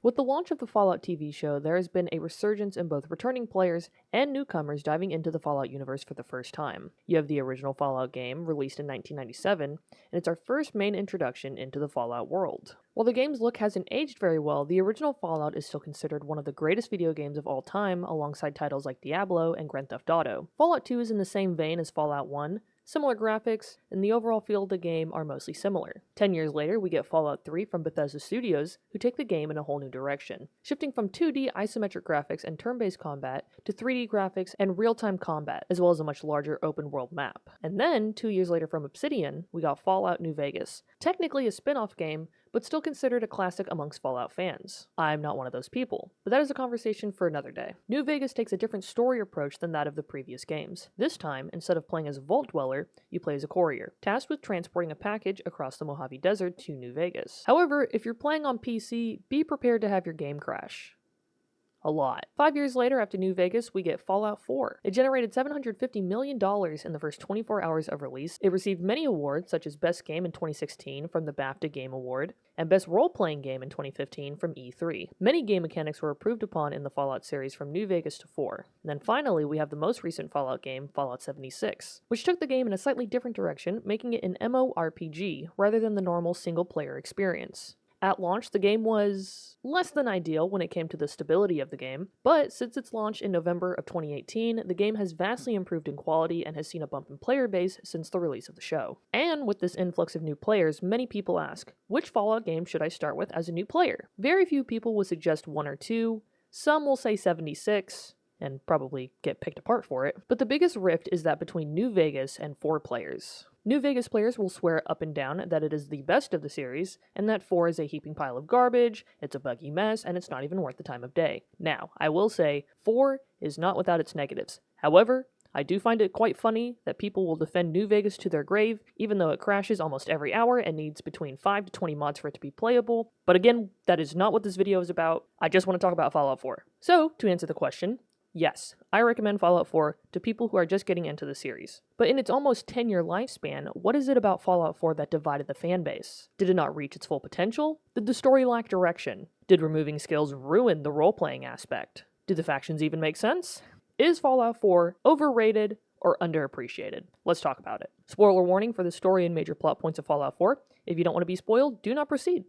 With the launch of the Fallout TV show, there has been a resurgence in both returning players and newcomers diving into the Fallout universe for the first time. You have the original Fallout game, released in 1997, and it's our first main introduction into the Fallout world. While the game's look hasn't aged very well, the original Fallout is still considered one of the greatest video games of all time, alongside titles like Diablo and Grand Theft Auto. Fallout 2 is in the same vein as Fallout 1, similar graphics, and the overall feel of the game are mostly similar. 10 years later, we get Fallout 3 from Bethesda Studios, who take the game in a whole new direction, shifting from 2D isometric graphics and turn-based combat to 3D graphics and real-time combat, as well as a much larger open-world map. And then, 2 years later from Obsidian, we got Fallout New Vegas, technically a spin-off game, but still considered a classic amongst Fallout fans. I'm not one of those people, but that is a conversation for another day. New Vegas takes a different story approach than that of the previous games. This time, instead of playing as a vault dweller, you play as a courier, tasked with transporting a package across the Mojave Desert to New Vegas. However, if you're playing on PC, be prepared to have your game crash. A lot. 5 years later, after New Vegas, we get Fallout 4. It generated $750 million in the first 24 hours of release. It received many awards, such as Best Game in 2016 from the BAFTA Game Award, and Best Role-Playing Game in 2015 from E3. Many game mechanics were improved upon in the Fallout series from New Vegas to 4. And then finally, we have the most recent Fallout game, Fallout 76, which took the game in a slightly different direction, making it an MMORPG rather than the normal single-player experience. At launch, the game was less than ideal when it came to the stability of the game, but since its launch in November of 2018, the game has vastly improved in quality and has seen a bump in player base since the release of the show. And with this influx of new players, many people ask, which Fallout game should I start with as a new player? Very few people will suggest 1 or 2, some will say 76, and probably get picked apart for it, but the biggest rift is that between New Vegas and 4 players. New Vegas players will swear up and down that it is the best of the series, and that 4 is a heaping pile of garbage, it's a buggy mess, and it's not even worth the time of day. Now, I will say, 4 is not without its negatives. However, I do find it quite funny that people will defend New Vegas to their grave, even though it crashes almost every hour and needs between 5 to 20 mods for it to be playable. But again, that is not what this video is about. I just want to talk about Fallout 4. So, to answer the question, yes, I recommend Fallout 4 to people who are just getting into the series. But in its almost 10-year lifespan, what is it about Fallout 4 that divided the fanbase? Did it not reach its full potential? Did the story lack direction? Did removing skills ruin the role-playing aspect? Do the factions even make sense? Is Fallout 4 overrated or underappreciated? Let's talk about it. Spoiler warning for the story and major plot points of Fallout 4. If you don't want to be spoiled, do not proceed.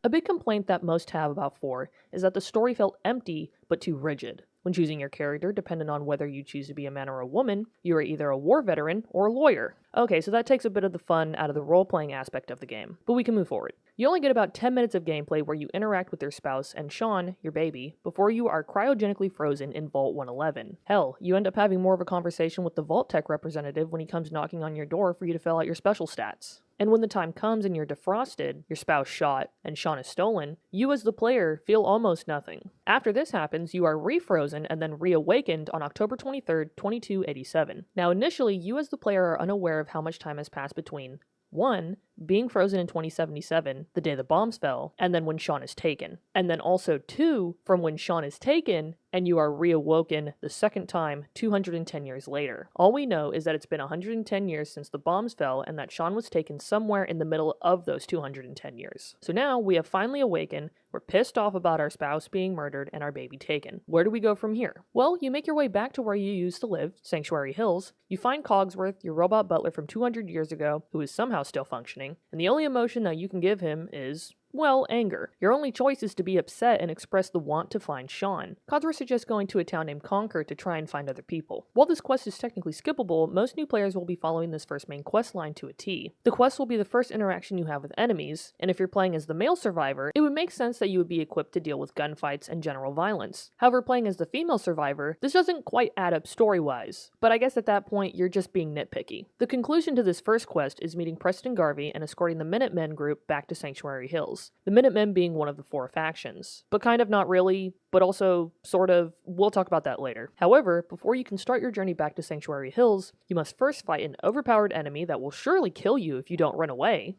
A big complaint that most have about 4 is that the story felt empty but too rigid. When choosing your character, depending on whether you choose to be a man or a woman, you are either a war veteran or a lawyer. Okay, so that takes a bit of the fun out of the role-playing aspect of the game, but we can move forward. You only get about 10 minutes of gameplay where you interact with your spouse and Sean, your baby, before you are cryogenically frozen in Vault 111. Hell, you end up having more of a conversation with the Vault Tech representative when he comes knocking on your door for you to fill out your special stats. And when the time comes and you're defrosted, your spouse shot, and Sean is stolen, you as the player feel almost nothing. After this happens, you are refrozen and then reawakened on October 23rd, 2287. Now initially, you as the player are unaware of how much time has passed between 1, being frozen in 2077, the day the bombs fell, and then when Sean is taken. And then also 2, from when Sean is taken, and you are reawoken the second time 210 years later. All we know is that it's been 110 years since the bombs fell, and that Sean was taken somewhere in the middle of those 210 years. So now we have finally awakened, we're pissed off about our spouse being murdered and our baby taken. Where do we go from here? Well, you make your way back to where you used to live, Sanctuary Hills. You find Cogsworth, your robot butler from 200 years ago, who is somehow still functioning, and the only emotion that you can give him is, well, anger. Your only choice is to be upset and express the want to find Sean. Codsworth suggests going to a town named Concord to try and find other people. While this quest is technically skippable, most new players will be following this first main quest line to a T. The quest will be the first interaction you have with enemies, and if you're playing as the male survivor, it would make sense that you would be equipped to deal with gunfights and general violence. However, playing as the female survivor, this doesn't quite add up story-wise, but I guess at that point, you're just being nitpicky. The conclusion to this first quest is meeting Preston Garvey and escorting the Minutemen group back to Sanctuary Hills. The Minutemen being one of the 4 factions. But kind of not really, but also sort of, we'll talk about that later. However, before you can start your journey back to Sanctuary Hills, you must first fight an overpowered enemy that will surely kill you if you don't run away.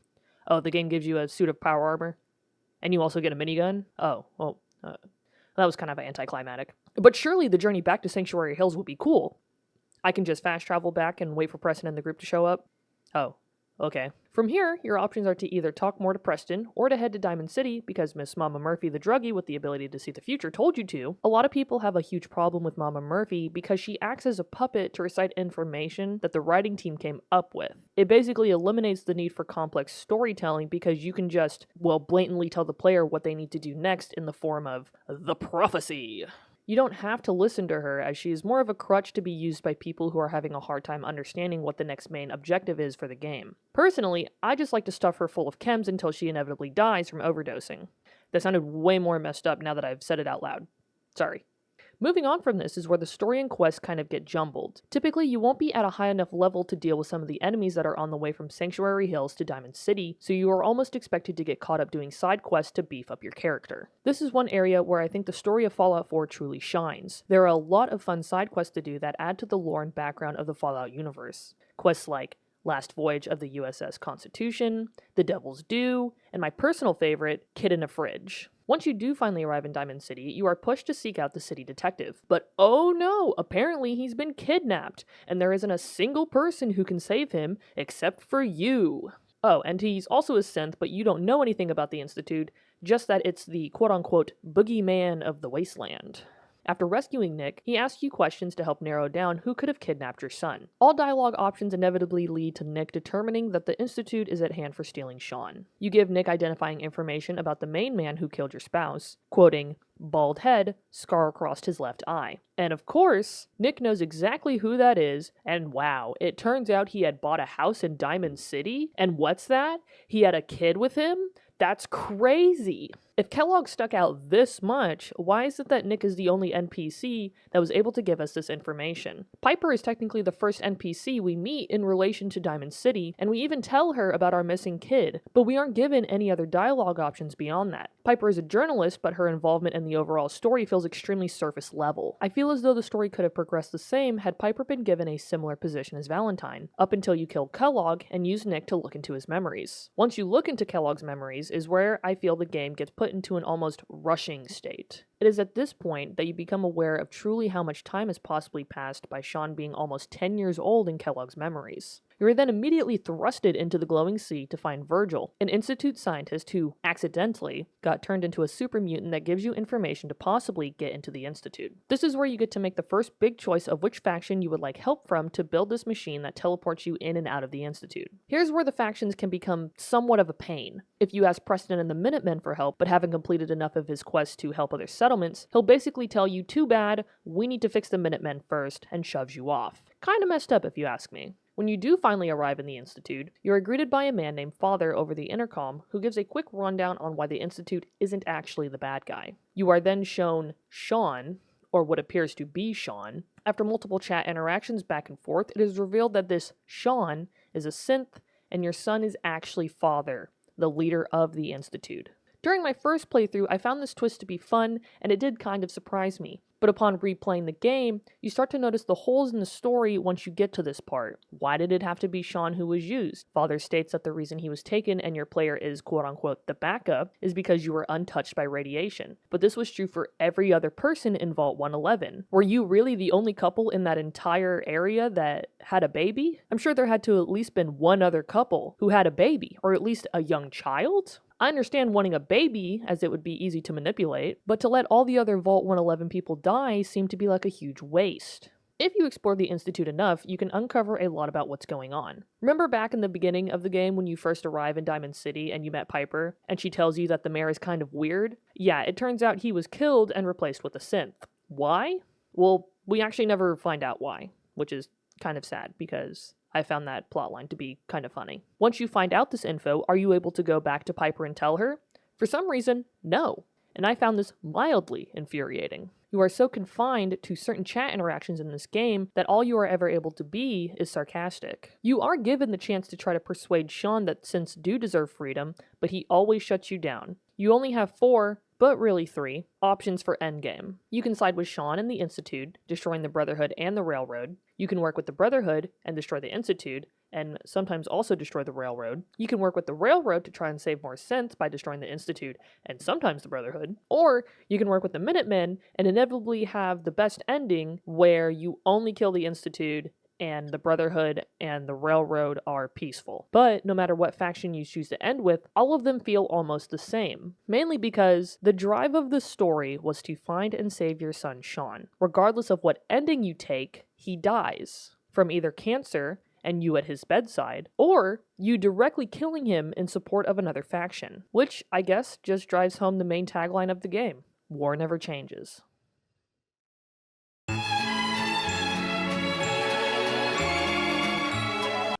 Oh, the game gives you a suit of power armor? And you also get a minigun? Oh, well, that was kind of anticlimactic. But surely the journey back to Sanctuary Hills would be cool. I can just fast travel back and wait for Preston and the group to show up? Oh, Okay. From here, your options are to either talk more to Preston or to head to Diamond City because Miss Mama Murphy the druggie with the ability to see the future told you to. A lot of people have a huge problem with Mama Murphy because she acts as a puppet to recite information that the writing team came up with. It basically eliminates the need for complex storytelling because you can just, well, blatantly tell the player what they need to do next in the form of the prophecy. You don't have to listen to her, as she is more of a crutch to be used by people who are having a hard time understanding what the next main objective is for the game. Personally, I just like to stuff her full of chems until she inevitably dies from overdosing. That sounded way more messed up now that I've said it out loud. Sorry. Moving on from this is where the story and quests kind of get jumbled. Typically, you won't be at a high enough level to deal with some of the enemies that are on the way from Sanctuary Hills to Diamond City, so you are almost expected to get caught up doing side quests to beef up your character. This is one area where I think the story of Fallout 4 truly shines. There are a lot of fun side quests to do that add to the lore and background of the Fallout universe. Quests like Last Voyage of the USS Constitution, The Devil's Due, and my personal favorite, Kid in a Fridge. Once you do finally arrive in Diamond City, you are pushed to seek out the city detective. But oh no, apparently he's been kidnapped, and there isn't a single person who can save him except for you. Oh, and he's also a synth, but you don't know anything about the Institute, just that it's the quote-unquote boogeyman of the wasteland. After rescuing Nick, he asks you questions to help narrow down who could have kidnapped your son. All dialogue options inevitably lead to Nick determining that the Institute is at hand for stealing Sean. You give Nick identifying information about the main man who killed your spouse, quoting, "Bald head, scar across his left eye." And of course, Nick knows exactly who that is, and wow, it turns out he had bought a house in Diamond City? And what's that? He had a kid with him? That's crazy! If Kellogg stuck out this much, why is it that Nick is the only NPC that was able to give us this information? Piper is technically the first NPC we meet in relation to Diamond City, and we even tell her about our missing kid, but we aren't given any other dialogue options beyond that. Piper is a journalist, but her involvement in the overall story feels extremely surface level. I feel as though the story could have progressed the same had Piper been given a similar position as Valentine, up until you kill Kellogg and use Nick to look into his memories. Once you look into Kellogg's memories is where I feel the game gets put into an almost rushing state. It is at this point that you become aware of truly how much time has possibly passed by Sean being almost 10 years old in Kellogg's memories. You are then immediately thrusted into the glowing sea to find Virgil, an Institute scientist who, accidentally, got turned into a super mutant that gives you information to possibly get into the Institute. This is where you get to make the first big choice of which faction you would like help from to build this machine that teleports you in and out of the Institute. Here's where the factions can become somewhat of a pain. If you ask Preston and the Minutemen for help, but haven't completed enough of his quest to help other settlements, he'll basically tell you, too bad, we need to fix the Minutemen first, and shoves you off. Kinda messed up if you ask me. When you do finally arrive in the Institute, you are greeted by a man named Father over the intercom who gives a quick rundown on why the Institute isn't actually the bad guy. You are then shown Sean, or what appears to be Sean. After multiple chat interactions back and forth, it is revealed that this Sean is a synth, and your son is actually Father, the leader of the Institute. During my first playthrough, I found this twist to be fun, and it did kind of surprise me. But upon replaying the game, you start to notice the holes in the story once you get to this part. Why did it have to be Sean who was used? Father states that the reason he was taken and your player is quote-unquote the backup is because you were untouched by radiation. But this was true for every other person in Vault 111. Were you really the only couple in that entire area that had a baby? I'm sure there had to at least been one other couple who had a baby, or at least a young child? I understand wanting a baby, as it would be easy to manipulate, but to let all the other Vault 111 people die seemed to be like a huge waste. If you explore the Institute enough, you can uncover a lot about what's going on. Remember back in the beginning of the game when you first arrive in Diamond City and you met Piper, and she tells you that the mayor is kind of weird? Yeah, it turns out he was killed and replaced with a synth. Why? Well, we actually never find out why, which is kind of sad because I found that plotline to be kind of funny. Once you find out this info, are you able to go back to Piper and tell her? For some reason, no. And I found this mildly infuriating. You are so confined to certain chat interactions in this game that all you are ever able to be is sarcastic. You are given the chance to try to persuade Sean that synths do deserve freedom, but he always shuts you down. You only have 4, but really 3, options for endgame. You can side with Sean and the Institute, destroying the Brotherhood and the Railroad. You can work with the Brotherhood and destroy the Institute, and sometimes also destroy the Railroad. You can work with the Railroad to try and save more synths by destroying the Institute, and sometimes the Brotherhood. Or you can work with the Minutemen and inevitably have the best ending where you only kill the Institute and the Brotherhood and the Railroad are peaceful. But no matter what faction you choose to end with, all of them feel almost the same, mainly because the drive of the story was to find and save your son Sean. Regardless of what ending you take, he dies from either cancer and you at his bedside, or you directly killing him in support of another faction, which I guess just drives home the main tagline of the game: war never changes.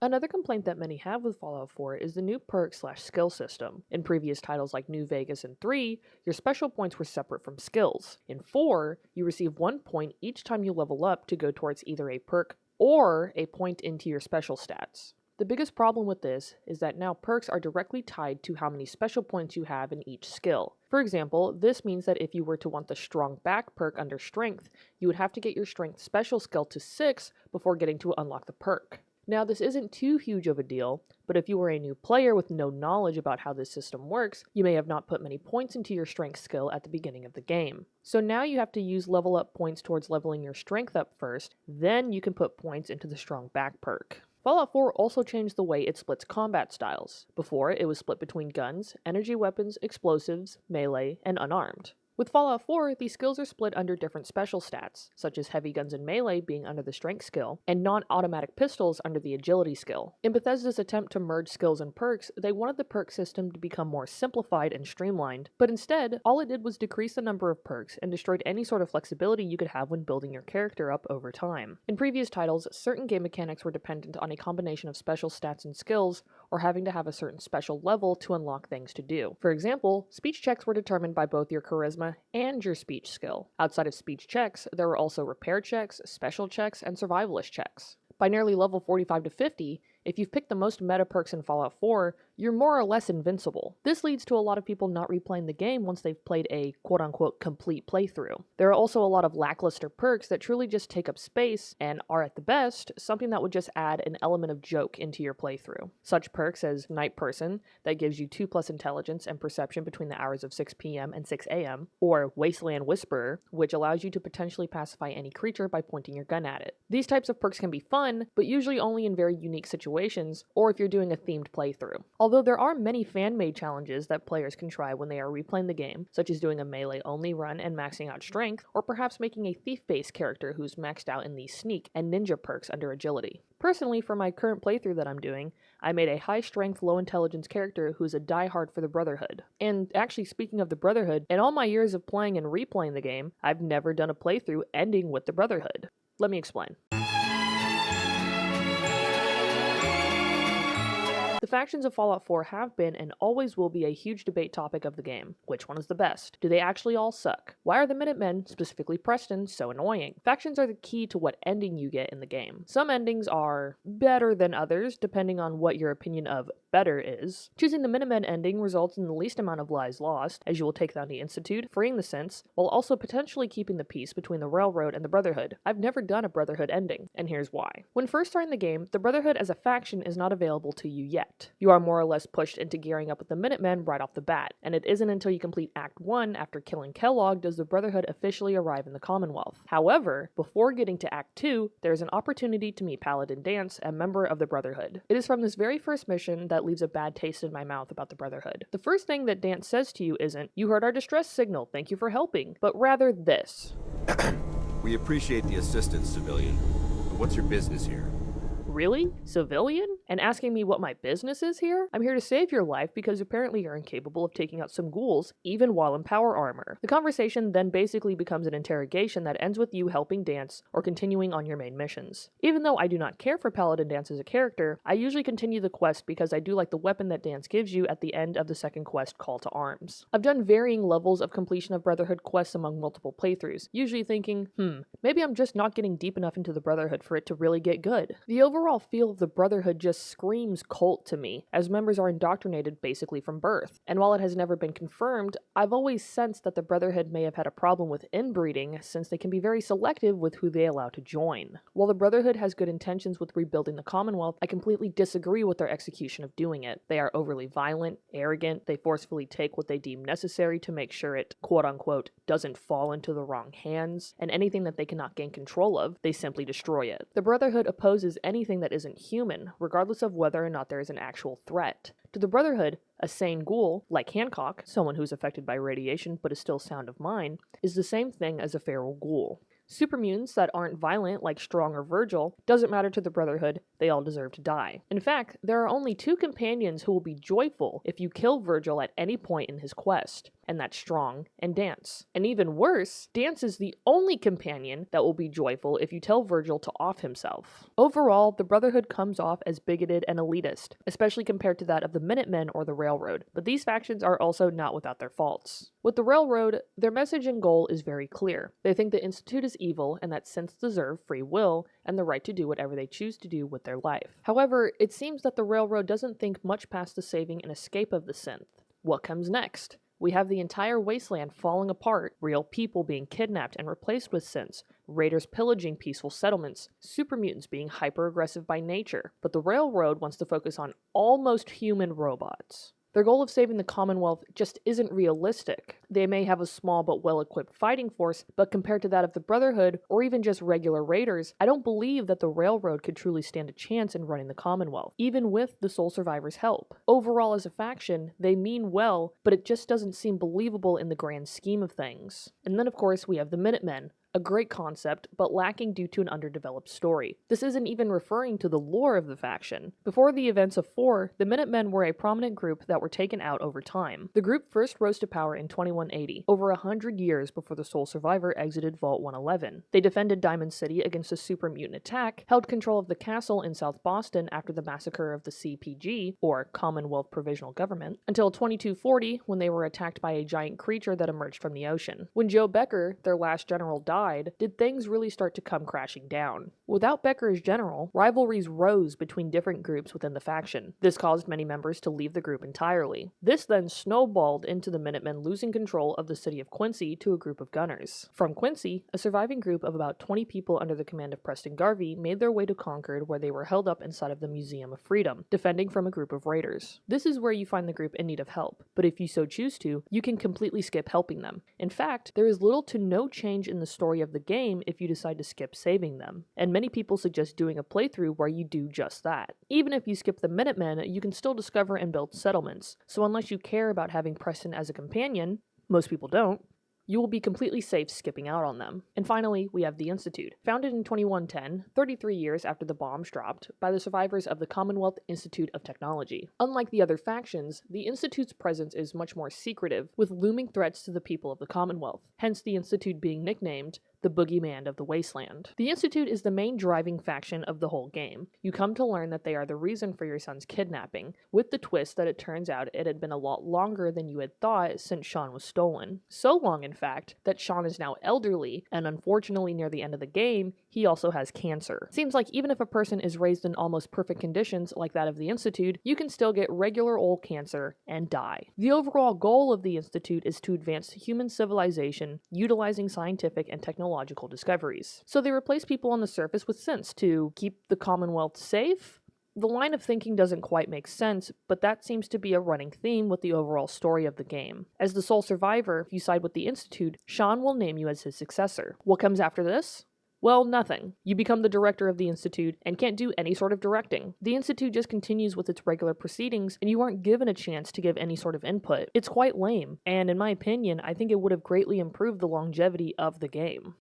Another complaint that many have with Fallout 4 is the new perk/skill system. In previous titles like New Vegas and 3, your special points were separate from skills. In 4, you receive 1 point each time you level up to go towards either a perk or a point into your special stats. The biggest problem with this is that now perks are directly tied to how many special points you have in each skill. For example, this means that if you were to want the strong back perk under strength, you would have to get your strength special skill to 6 before getting to unlock the perk. Now, this isn't too huge of a deal, but if you were a new player with no knowledge about how this system works, you may have not put many points into your strength skill at the beginning of the game. So now you have to use level up points towards leveling your strength up first, then you can put points into the strong back perk. Fallout 4 also changed the way it splits combat styles. Before, it was split between guns, energy weapons, explosives, melee, and unarmed. With Fallout 4, these skills are split under different special stats, such as heavy guns and melee being under the strength skill, and non-automatic pistols under the agility skill. In Bethesda's attempt to merge skills and perks, they wanted the perk system to become more simplified and streamlined, but instead, all it did was decrease the number of perks and destroyed any sort of flexibility you could have when building your character up over time. In previous titles, certain game mechanics were dependent on a combination of special stats and skills, or having to have a certain special level to unlock things to do. For example, speech checks were determined by both your charisma and your speech skill. Outside of speech checks, there were also repair checks, special checks, and survivalist checks. By nearly level 45 to 50, if you've picked the most meta perks in Fallout 4, you're more or less invincible. This leads to a lot of people not replaying the game once they've played a quote-unquote complete playthrough. There are also a lot of lackluster perks that truly just take up space and are at the best something that would just add an element of joke into your playthrough. Such perks as Night Person, that gives you 2+ intelligence and perception between the hours of 6 p.m. and 6 a.m., or Wasteland Whisperer, which allows you to potentially pacify any creature by pointing your gun at it. These types of perks can be fun, but usually only in very unique situations, or if you're doing a themed playthrough. Although there are many fan-made challenges that players can try when they are replaying the game, such as doing a melee-only run and maxing out strength, or perhaps making a thief-based character who's maxed out in the sneak and ninja perks under agility. Personally, for my current playthrough that I'm doing, I made a high-strength, low-intelligence character who's a diehard for the Brotherhood. And actually, speaking of the Brotherhood, in all my years of playing and replaying the game, I've never done a playthrough ending with the Brotherhood. Let me explain. The factions of Fallout 4 have been and always will be a huge debate topic of the game. Which one is the best? Do they actually all suck? Why are the Minutemen, specifically Preston, so annoying? Factions are the key to what ending you get in the game. Some endings are better than others, depending on what your opinion of better is. Choosing the Minutemen ending results in the least amount of lives lost, as you will take down the Institute, freeing the Synths, while also potentially keeping the peace between the Railroad and the Brotherhood. I've never done a Brotherhood ending, and here's why. When first starting the game, the Brotherhood as a faction is not available to you yet. You are more or less pushed into gearing up with the Minutemen right off the bat, and it isn't until you complete Act 1 after killing Kellogg does the Brotherhood officially arrive in the Commonwealth. However, before getting to Act 2, there is an opportunity to meet Paladin Dance, a member of the Brotherhood. It is from this very first mission that leaves a bad taste in my mouth about the Brotherhood. The first thing that Dance says to you isn't, "You heard our distress signal, thank you for helping," but rather this. We appreciate the assistance, civilian, but what's your business here? Really? Civilian? And asking me what my business is here? I'm here to save your life because apparently you're incapable of taking out some ghouls, even while in power armor. The conversation then basically becomes an interrogation that ends with you helping Dance or continuing on your main missions. Even though I do not care for Paladin Dance as a character, I usually continue the quest because I do like the weapon that Dance gives you at the end of the second quest, Call to Arms. I've done varying levels of completion of Brotherhood quests among multiple playthroughs, usually thinking, maybe I'm just not getting deep enough into the Brotherhood for it to really get good. The overall feel of the Brotherhood just just screams cult to me, as members are indoctrinated basically from birth. And while it has never been confirmed, I've always sensed that the Brotherhood may have had a problem with inbreeding, since they can be very selective with who they allow to join. While the Brotherhood has good intentions with rebuilding the Commonwealth, I completely disagree with their execution of doing it. They are overly violent, arrogant, they forcefully take what they deem necessary to make sure it, quote-unquote, doesn't fall into the wrong hands, and anything that they cannot gain control of, they simply destroy it. The Brotherhood opposes anything that isn't human, regardless of whether or not there is an actual threat. To the Brotherhood, a sane ghoul, like Hancock, someone who's affected by radiation but is still sound of mind, is the same thing as a feral ghoul. Supermutants that aren't violent, like Strong or Virgil, doesn't matter to the Brotherhood, they all deserve to die. In fact, there are only two companions who will be joyful if you kill Virgil at any point in his quest, and that's Strong and Dance. And even worse, Dance is the only companion that will be joyful if you tell Virgil to off himself. Overall, the Brotherhood comes off as bigoted and elitist, especially compared to that of the Minutemen or the Railroad, but these factions are also not without their faults. With the Railroad, their message and goal is very clear. They think the Institute is evil and that synths deserve free will and the right to do whatever they choose to do with their life. However, it seems that the Railroad doesn't think much past the saving and escape of the synth. What comes next? We have the entire wasteland falling apart, real people being kidnapped and replaced with synths, raiders pillaging peaceful settlements, super mutants being hyper-aggressive by nature. But the Railroad wants to focus on almost human robots. Their goal of saving the Commonwealth just isn't realistic. They may have a small but well-equipped fighting force, but compared to that of the Brotherhood, or even just regular raiders, I don't believe that the Railroad could truly stand a chance in running the Commonwealth, even with the sole survivor's help. Overall, as a faction, they mean well, but it just doesn't seem believable in the grand scheme of things. And then of course we have the Minutemen. A great concept, but lacking due to an underdeveloped story. This isn't even referring to the lore of the faction. Before the events of 4, the Minutemen were a prominent group that were taken out over time. The group first rose to power in 2180, over 100 years before the sole survivor exited Vault 111. They defended Diamond City against a super mutant attack, held control of the castle in South Boston after the massacre of the CPG, or Commonwealth Provisional Government, until 2240 when they were attacked by a giant creature that emerged from the ocean. When Joe Becker, their last general, died, did things really start to come crashing down. Without Becker as general, rivalries rose between different groups within the faction. This caused many members to leave the group entirely. This then snowballed into the Minutemen losing control of the city of Quincy to a group of gunners. From Quincy, a surviving group of about 20 people under the command of Preston Garvey made their way to Concord, where they were held up inside of the Museum of Freedom, defending from a group of raiders. This is where you find the group in need of help, but if you so choose to, you can completely skip helping them. In fact, there is little to no change in the story of the game if you decide to skip saving them, and many people suggest doing a playthrough where you do just that. Even if you skip the Minutemen, you can still discover and build settlements, so unless you care about having Preston as a companion, most people don't, you will be completely safe skipping out on them. And finally, we have the Institute. Founded in 2110, 33 years after the bombs dropped, by the survivors of the Commonwealth Institute of Technology. Unlike the other factions, the Institute's presence is much more secretive, with looming threats to the people of the Commonwealth, hence the Institute being nicknamed the Boogeyman of the Wasteland. The Institute is the main driving faction of the whole game. You come to learn that they are the reason for your son's kidnapping, with the twist that it turns out it had been a lot longer than you had thought since Sean was stolen. So long, in fact, that Sean is now elderly, and unfortunately near the end of the game, he also has cancer. Seems like even if a person is raised in almost perfect conditions like that of the Institute, you can still get regular old cancer and die. The overall goal of the Institute is to advance human civilization, utilizing scientific and technological discoveries. So they replace people on the surface with synths to keep the Commonwealth safe? The line of thinking doesn't quite make sense, but that seems to be a running theme with the overall story of the game. As the sole survivor, if you side with the Institute, Sean will name you as his successor. What comes after this? Well, nothing. You become the director of the Institute and can't do any sort of directing. The Institute just continues with its regular proceedings and you aren't given a chance to give any sort of input. It's quite lame, and in my opinion, I think it would have greatly improved the longevity of the game.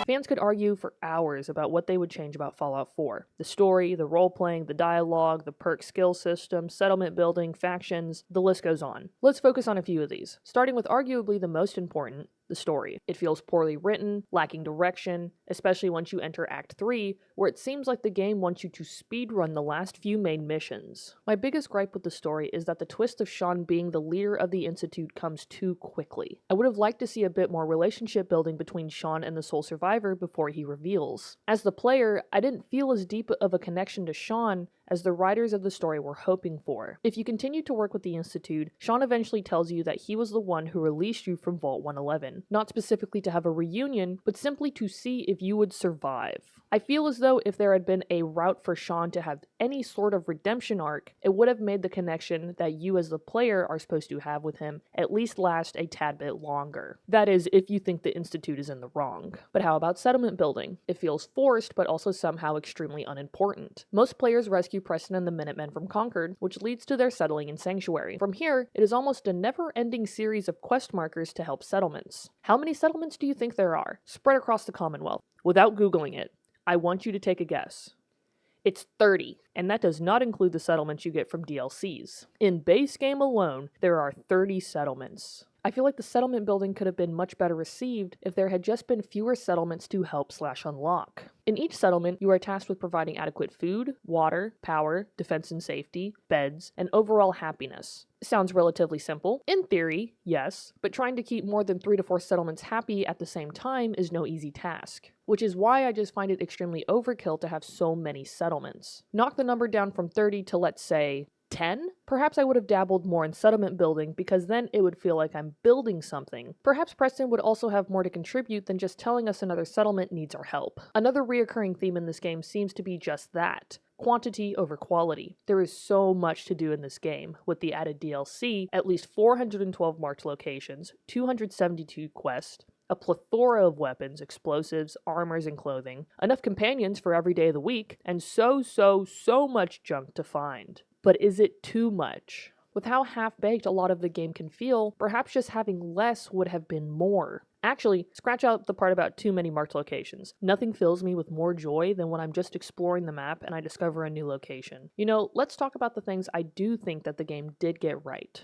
Fans could argue for hours about what they would change about Fallout 4. The story, the role-playing, the dialogue, the perk skill system, settlement building, factions, the list goes on. Let's focus on a few of these, starting with arguably the most important, the story. It feels poorly written, lacking direction, especially once you enter Act 3, where it seems like the game wants you to speedrun the last few main missions. My biggest gripe with the story is that the twist of Sean being the leader of the Institute comes too quickly. I would have liked to see a bit more relationship building between Sean and the sole survivor before he reveals. As the player, I didn't feel as deep of a connection to Sean as the writers of the story were hoping for. If you continue to work with the Institute, Sean eventually tells you that he was the one who released you from Vault 111, not specifically to have a reunion, but simply to see if you would survive. I feel as though if there had been a route for Sean to have any sort of redemption arc, it would have made the connection that you as the player are supposed to have with him at least last a tad bit longer. That is, if you think the Institute is in the wrong. But how about settlement building? It feels forced, but also somehow extremely unimportant. Most players rescue Preston and the Minutemen from Concord, which leads to their settling in Sanctuary. From here, it is almost a never-ending series of quest markers to help settlements. How many settlements do you think there are, spread across the Commonwealth? Without Googling it, I want you to take a guess. It's 30, and that does not include the settlements you get from DLCs. In base game alone, there are 30 settlements. I feel like the settlement building could have been much better received if there had just been fewer settlements to help/unlock. In each settlement, you are tasked with providing adequate food, water, power, defense and safety, beds, and overall happiness. Sounds relatively simple. In theory, yes, but trying to keep more than 3 to 4 settlements happy at the same time is no easy task. Which is why I just find it extremely overkill to have so many settlements. Knock the number down from 30 to, let's say, 10? Perhaps I would have dabbled more in settlement building because then it would feel like I'm building something. Perhaps Preston would also have more to contribute than just telling us another settlement needs our help. Another reoccurring theme in this game seems to be just that. Quantity over quality. There is so much to do in this game. With the added DLC, at least 412 marked locations, 272 quests, a plethora of weapons, explosives, armors, and clothing, enough companions for every day of the week, and so much junk to find. But is it too much? With how half-baked a lot of the game can feel, perhaps just having less would have been more. Actually, scratch out the part about too many marked locations. Nothing fills me with more joy than when I'm just exploring the map and I discover a new location. You know, let's talk about the things I do think that the game did get right.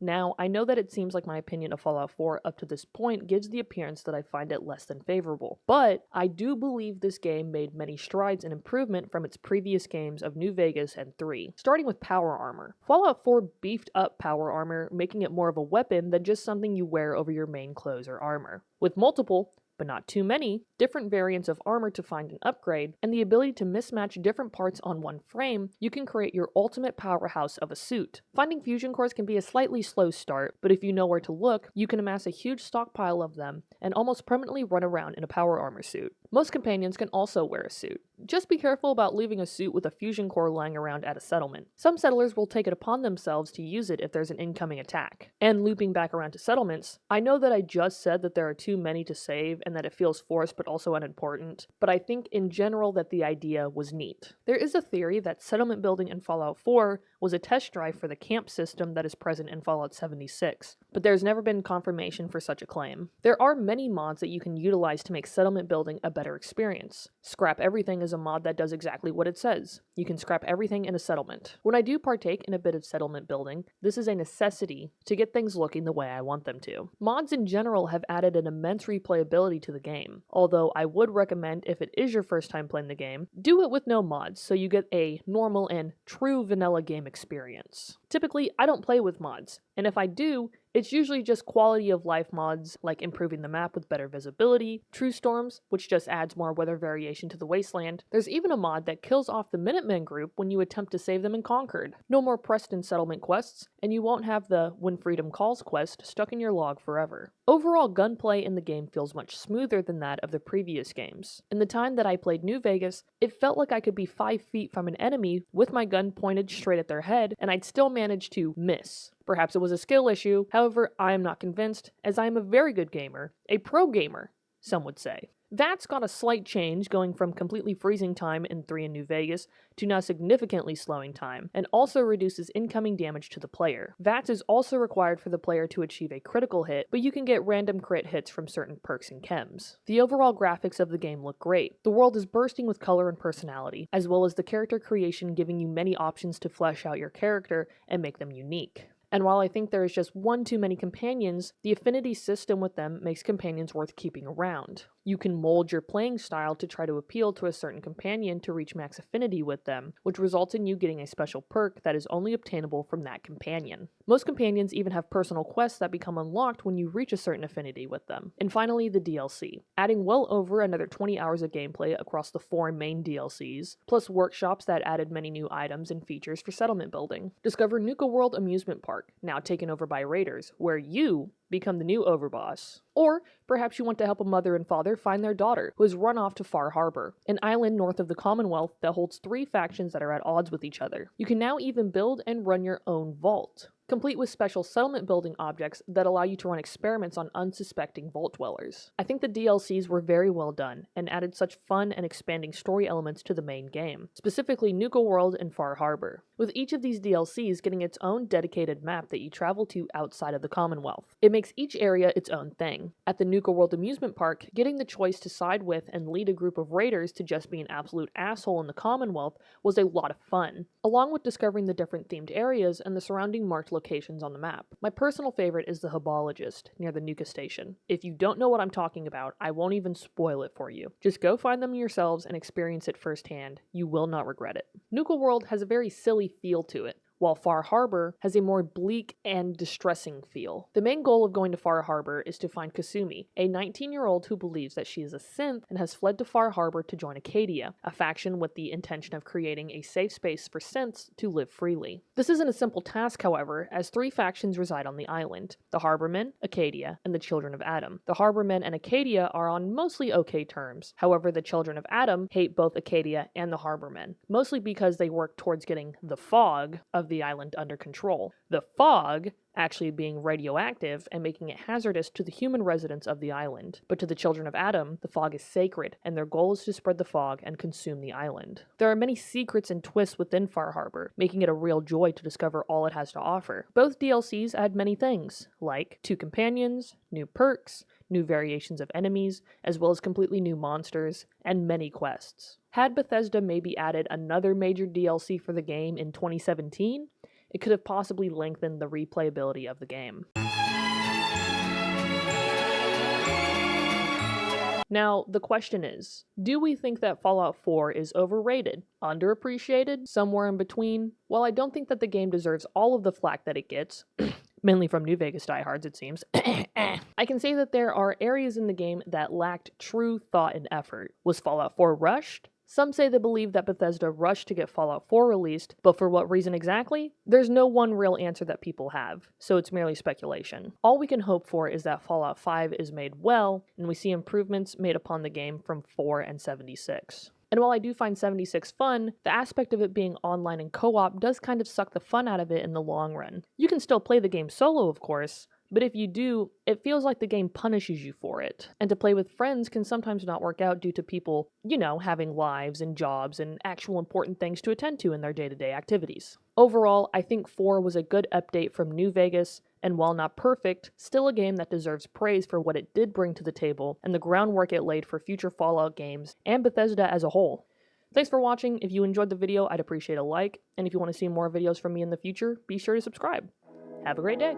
Now, I know that it seems like my opinion of Fallout 4 up to this point gives the appearance that I find it less than favorable, but I do believe this game made many strides in improvement from its previous games of New Vegas and 3, starting with power armor. Fallout 4 beefed up power armor, making it more of a weapon than just something you wear over your main clothes or armor. With multiple, but not too many, different variants of armor to find and upgrade, and the ability to mismatch different parts on one frame, you can create your ultimate powerhouse of a suit. Finding fusion cores can be a slightly slow start, but if you know where to look, you can amass a huge stockpile of them and almost permanently run around in a power armor suit. Most companions can also wear a suit. Just be careful about leaving a suit with a fusion core lying around at a settlement. Some settlers will take it upon themselves to use it if there's an incoming attack. And looping back around to settlements, I know that I just said that there are too many to save and that it feels forced but also unimportant, but I think in general that the idea was neat. There is a theory that settlement building in Fallout 4 was a test drive for the camp system that is present in Fallout 76, but there's never been confirmation for such a claim. There are many mods that you can utilize to make settlement building a better experience. Scrap Everything is a mod that does exactly what it says. You can scrap everything in a settlement. When I do partake in a bit of settlement building, this is a necessity to get things looking the way I want them to. Mods in general have added an immense replayability to the game, although I would recommend if it is your first time playing the game, do it with no mods so you get a normal and true vanilla game experience. Typically, I don't play with mods, and if I do, it's usually just quality of life mods like improving the map with better visibility, true storms, which just adds more weather variation to the wasteland. There's even a mod that kills off the Minutemen group when you attempt to save them in Concord. No more Preston settlement quests, and you won't have the When Freedom Calls quest stuck in your log forever. Overall, gunplay in the game feels much smoother than that of the previous games. In the time that I played New Vegas, it felt like I could be 5 feet from an enemy with my gun pointed straight at their head, and I'd still manage to miss. Perhaps it was a skill issue, however, I am not convinced, as I am a very good gamer, a pro gamer, some would say. That's got a slight change, going from completely freezing time in 3 in New Vegas to now significantly slowing time, and also reduces incoming damage to the player. VATS is also required for the player to achieve a critical hit, but you can get random crit hits from certain perks and chems. The overall graphics of the game look great. The world is bursting with color and personality, as well as the character creation giving you many options to flesh out your character and make them unique. And while I think there is just one too many companions, the affinity system with them makes companions worth keeping around. You can mold your playing style to try to appeal to a certain companion to reach max affinity with them, which results in you getting a special perk that is only obtainable from that companion. Most companions even have personal quests that become unlocked when you reach a certain affinity with them. And finally, the DLC. Adding well over another 20 hours of gameplay across the 4 main DLCs, plus workshops that added many new items and features for settlement building. Discover Nuka World Amusement Park, now taken over by raiders, where you become the new overboss. Or perhaps you want to help a mother and father find their daughter, who has run off to Far Harbor, an island north of the Commonwealth that holds 3 factions that are at odds with each other. You can now even build and run your own vault, complete with special settlement building objects that allow you to run experiments on unsuspecting vault dwellers. I think the DLCs were very well done, and added such fun and expanding story elements to the main game, specifically Nuka World and Far Harbor, with each of these DLCs getting its own dedicated map that you travel to outside of the Commonwealth. It makes each area its own thing. At the Nuka World Amusement Park, getting the choice to side with and lead a group of raiders to just be an absolute asshole in the Commonwealth was a lot of fun, along with discovering the different themed areas and the surrounding marked locations on the map. My personal favorite is the Hebologist, near the Nuka Station. If you don't know what I'm talking about, I won't even spoil it for you. Just go find them yourselves and experience it firsthand. You will not regret it. Nuka World has a very silly feel to it, while Far Harbor has a more bleak and distressing feel. The main goal of going to Far Harbor is to find Kasumi, a 19-year-old who believes that she is a synth and has fled to Far Harbor to join Acadia, a faction with the intention of creating a safe space for synths to live freely. This isn't a simple task, however, as 3 factions reside on the island: the Harbormen, Acadia, and the Children of Adam. The Harbormen and Acadia are on mostly okay terms. However, the Children of Adam hate both Acadia and the Harbormen, mostly because they work towards getting the fog of the island under control. The fog actually being radioactive and making it hazardous to the human residents of the island. But to the Children of Adam, the fog is sacred, and their goal is to spread the fog and consume the island. There are many secrets and twists within Far Harbor, making it a real joy to discover all it has to offer. Both DLCs add many things, like 2 companions, new perks, new variations of enemies, as well as completely new monsters, and many quests. Had Bethesda maybe added another major DLC for the game in 2017, it could have possibly lengthened the replayability of the game. Now, the question is, do we think that Fallout 4 is overrated, underappreciated, somewhere in between? Well, I don't think that the game deserves all of the flack that it gets, mainly from New Vegas diehards, it seems. I can say that there are areas in the game that lacked true thought and effort. Was Fallout 4 rushed? Some say they believe that Bethesda rushed to get Fallout 4 released, but for what reason exactly? There's no one real answer that people have, so it's merely speculation. All we can hope for is that Fallout 5 is made well, and we see improvements made upon the game from 4 and 76. And while I do find 76 fun, the aspect of it being online and co-op does kind of suck the fun out of it in the long run. You can still play the game solo, of course, but if you do, it feels like the game punishes you for it. And to play with friends can sometimes not work out due to people, having lives and jobs and actual important things to attend to in their day-to-day activities. Overall, I think 4 was a good update from New Vegas, and while not perfect, still a game that deserves praise for what it did bring to the table and the groundwork it laid for future Fallout games and Bethesda as a whole. Thanks for watching. If you enjoyed the video, I'd appreciate a like, and if you want to see more videos from me in the future, be sure to subscribe. Have a great day.